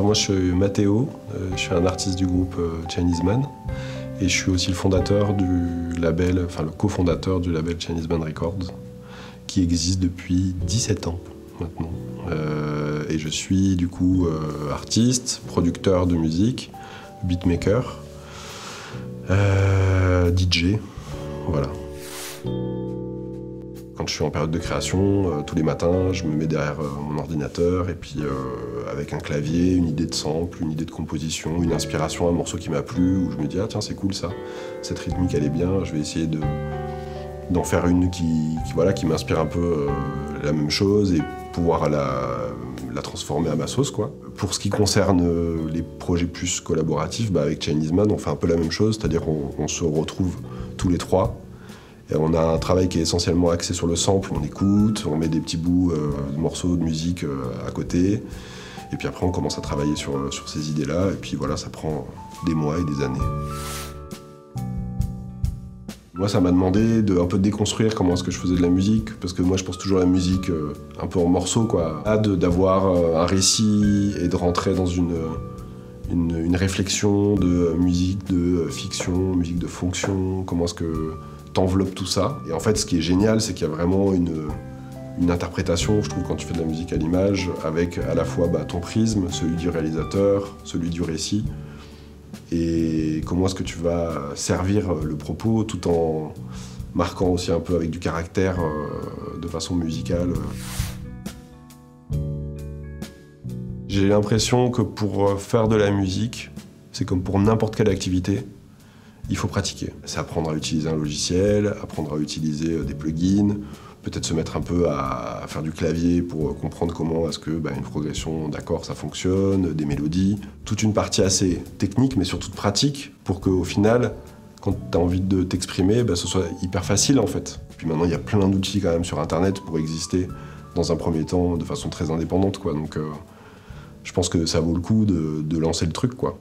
moi je suis Mathéo, je suis un artiste du groupe Chinese Man et je suis aussi le fondateur du label, enfin le cofondateur du label Chinese Man Records qui existe depuis 17 ans maintenant. Et je suis du coup artiste, producteur de musique, beatmaker, DJ, voilà. Quand je suis en période de création, tous les matins, je me mets derrière mon ordinateur et puis avec un clavier, une idée de sample, une idée de composition, une inspiration, un morceau qui m'a plu, où je me dis « Ah tiens, c'est cool ça, cette rythmique elle est bien, je vais essayer d'en faire une qui m'inspire un peu la même chose et pouvoir la transformer à ma sauce, quoi. » Pour ce qui concerne les projets plus collaboratifs, avec Chinese Man, on fait un peu la même chose, c'est-à-dire qu'on se retrouve tous les trois. Et on a un travail qui est essentiellement axé sur le sample, on écoute, on met des petits bouts de morceaux de musique à côté. Et puis après on commence à travailler sur ces idées-là, et puis voilà, ça prend des mois et des années. Moi ça m'a demandé de un peu déconstruire comment est-ce que je faisais de la musique, parce que moi je pense toujours à la musique un peu en morceaux, quoi. D'avoir un récit et de rentrer dans une réflexion de musique de fiction, musique de fonction, comment est-ce que t'enveloppes tout ça. Et en fait, ce qui est génial, c'est qu'il y a vraiment une interprétation, je trouve, quand tu fais de la musique à l'image, avec à la fois ton prisme, celui du réalisateur, celui du récit, et comment est-ce que tu vas servir le propos tout en marquant aussi un peu avec du caractère de façon musicale. J'ai l'impression que pour faire de la musique, c'est comme pour n'importe quelle activité, il faut pratiquer. C'est apprendre à utiliser un logiciel, apprendre à utiliser des plugins, peut-être se mettre un peu à faire du clavier pour comprendre comment est-ce que une progression d'accords ça fonctionne, des mélodies. Toute une partie assez technique mais surtout de pratique pour qu'au final, quand tu as envie de t'exprimer, ce soit hyper facile en fait. Puis maintenant il y a plein d'outils quand même sur internet pour exister dans un premier temps de façon très indépendante, quoi. Donc je pense que ça vaut le coup de lancer le truc, quoi.